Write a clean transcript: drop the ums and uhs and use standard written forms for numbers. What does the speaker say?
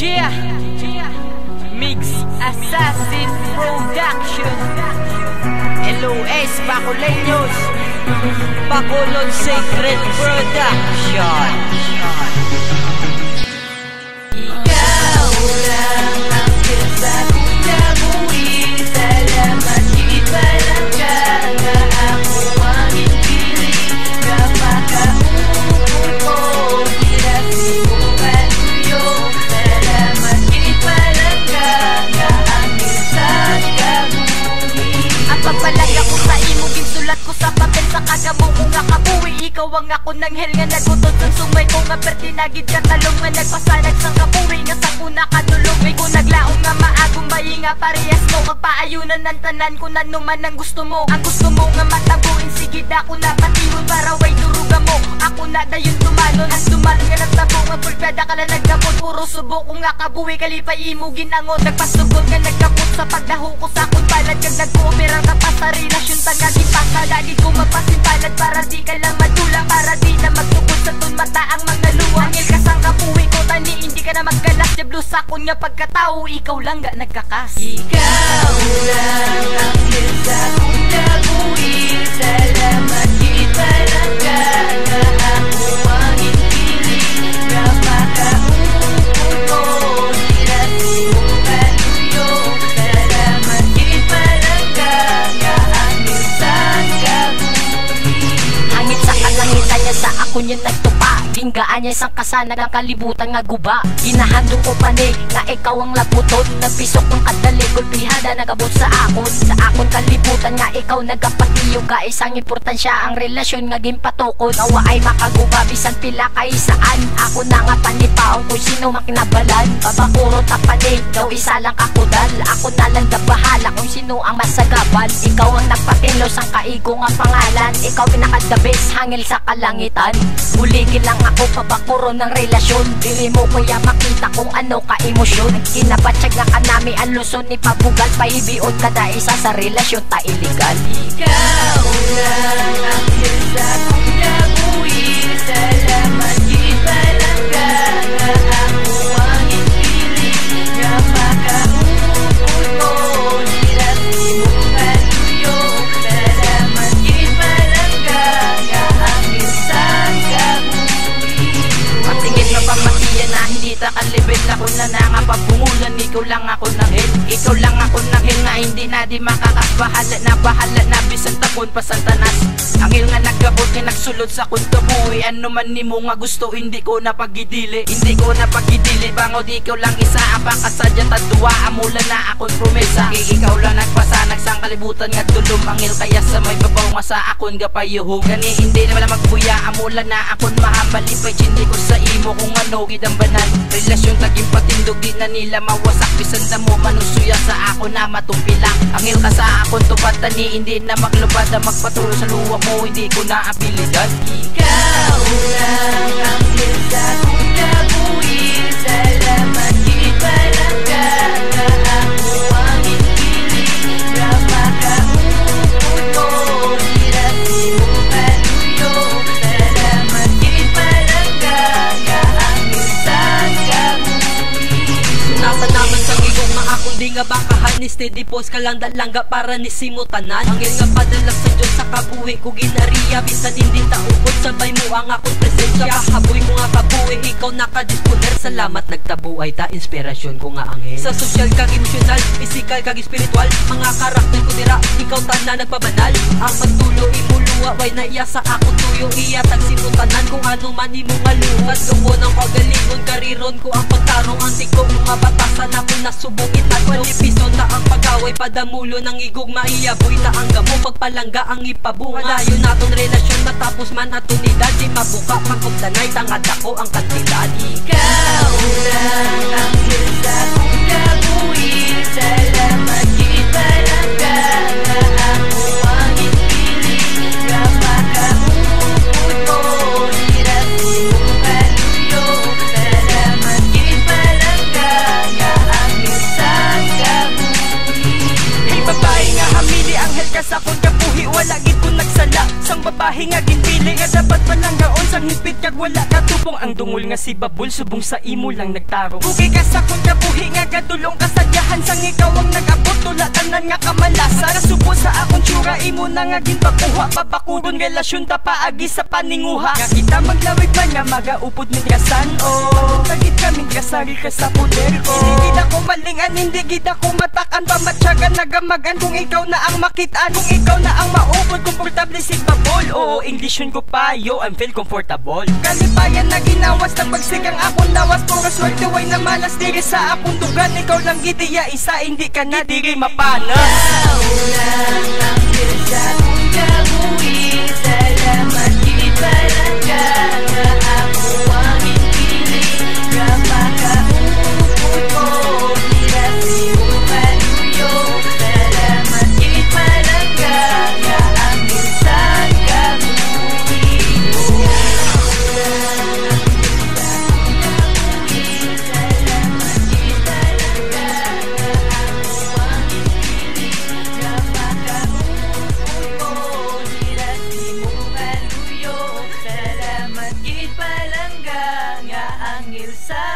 Yeah, Mix Assassin Production, LOS Bacoleños, Bacolod Sacred Production. Ikaw lang ang kasakong nabuhi. Salamat ipalangga na ako ang ipili. Kapakaupon ko, hirasi mo kaluyo. Salamat ipalangga na ang isang kabuhi. Ang pagpalaga ko sa imo, ginsulat ko sa papel sa kagamo ko nga kabuhi. Ikaw ang ako ng hel nga nagutod ng sumay ko nga pertinagid ka talong nga nagpasanag sang kabuhi nga sa kuna kadulog. May kung naglaong nga maagong bayi nga parehas mo. Magpaayunan ng tanan kung nanuman ang gusto mo. Ang gusto mo nga matabuin, sige ako na patihon para way duruga mo. Ako na dayon tumalon, ang dumalon nga nagtabo nga pulpyada ka na nagkapot. Puro subok ko nga kabuhi, kalipay imo ginangot. Nagpasugod nga nagkapot sa pagdaho ko sa akong palad. Kag nag-cooperang ka pa sa relasyon tangagin pa sa lagi ko magpasintalad para di ka lang madulang. Para di na magtugod sa tun mata ang mga luwa. Angel ka sang kabuhi ko tani, hindi ka na magkalas. Jablo sa akong nga pagkatao, ikaw lang nga nagkakas. Ikaw lang ang sa akong kabuhi. Salamat ipalangga na ako ang ipili. Kapakaupon ko, hirasi mo kaluyo. Salamat ipalangga na ang isang kabuhi. Hangit sa kalangitan niya sa ako niya nagtupa. Ginggaan niya isang kasanag ang kalibutan nga guba. Ginahandong ko pa nga ikaw ang laputon. Nagpisok ng kadali, gulpihada nagabot sa akon. Sa akon kalibutan nga ikaw nagapatiyo ka. Isang importansya ang relasyon nga gimpatukod. Awa ay makaguba, bisan pila kay saan. Ako na nga panipaon kung sino makinabalan. Babakuro tapani, daw isa lang kakudal. Ako na lang bahala kung sino ang masagabal. Ikaw ang nagpatilos ang kaigo nga pangalan. Ikaw pinakadabes, hangil sa kalangitan. Buligin lang ako pabakuro ng relasyon. Dili mo kaya makita kung ano ka emosyon. Kinabatsyag nga kanami ang luson ni pabugal. Pahibiod kada isa sa relasyon ta iligal. Ikaw lang ang sa akong kabuhi. Salamat ipalangga na ako ang ipili. Kapakaupon ko, hirasi mo kaluyo. Salamat ipalangga na ang isang kabuhi. Patingin na pamatiyan na hindi takalibel. Ako na nangapabungulan, ikaw lang ako ng hel. Ikaw lang ako ng hel na hindi na di makakas. Bahala na bisan tapon pasantanas. Angil nga nagkabot nga nagsulod sa kong kabuhi. Ano man ni mo nga gusto, hindi ko na pagidili. Hindi ko na pagidili, bangod ikaw lang isa. Apakasadya tadua, amula na akong promesa. Ikaw lang nagpasanag sang kalibutan nga tulong. Angil kaya sa may babaw nga sa akon gapayuhog. Gani hindi na wala magbuya, amula na akon mahambal. Ipay chindi ko sa imo kung ano gidambanan. Relasyon taging patindog, di na nila mawasak. Bisan na mo manusuya sa ako na matumpilang. Angil ka sa akon tupad tani, hindi na maglubad. Magpatuloy sa luwa mo, hindi ko na abilidad. Ikaw lang ang sa akong kabuhi. Salamat ipalangga na ako ang ipili. Kapakaupon ko, hirasi mo kaluyo. Salamat ipalangga na ang isang kabuhi. Nasa naman sa gigong mga akong di nga bakahan. Ni steady post ka lang dalangga para ni simutanan. Angel nga padalak sa Diyos sa kabuhi ko ginariya. Bisan hindi taupod, sabay mo ang akong presensya. Kahaboy ko nga kabuhi, ikaw nakadisponer. Salamat nagtabuay ta, inspirasyon ko nga angel. Sa social kag emosyonal, physical kag spiritual. Mga karakter ko dira, ikaw tanda nagpabanal. Ang magtulo imuluwa, way na iya sa akong tuyo. Iya tag simutanan kung ano man imo nga luwas. Gawon ang kagalingon, kariron ko ang pagtarong. Antik ko mga batasan ako nasubong itatlo. Piso na ang pagaway, padamulo ng igog maiyaboy na ang gamo. Pagpalangga ang ipabunga. Dayon naton relasyon matapos man atunidad. Di mabuka pagkugdanay, tangad ako ang kantidad. Ikaw lang ang sa akong kabuhi. Salamat ipalangga na ako ang ipili. Kapakaupon ko, hirasi mo kaluyo. Salamat ipalangga na ang isang kabuhi. Hey babae nga hamili, anghel ka sa akong kabuhi. Wala gid ko nagsala sang babae nga ginpili nga dapat palang gaon sang hipit kag wala katubong. Ang dungol nga si Babul subong sa imo lang nagtarong. Ugi ka sa kung kabuhi nga gadulong kasadyahan sang ikaw ang nag-abot tula tanan nga kamalasan. Nasubo sa akong tsura imo na nga ginpakuha papakudon relasyon ta paagi sa paninguha. Nga kita maglawig man nga magaupod mitrasan o tagit kaming kasari ka sa poder ko. Hindi gid ako malingan, hindi gid ako matakan, pamatyagan nagamagan kung ikaw na ang makitaan, kung ikaw na ang maupod. Komportable si Babol, oo Englisyon ko pa, yo I'm feel comfortable. Kalipayan na ginawas na pagsigang akong lawas, puro swerte way na malas diri sa akong dugan. Ikaw lang gidiya isa, hindi ka na diri mapanas. Ikaw lang ang sa akong kabuhi. Salamat gid palangga nga ako ang inpili. Kapakaupod ko nilasi mo paluyo. Salamat gid palangga nga ang isang kabuhi mo. Salamat gid palangga nga ako ang inpili. Kapakaupod ko nilasi mo paluyo. Salamat gid palangga nga ang ilsa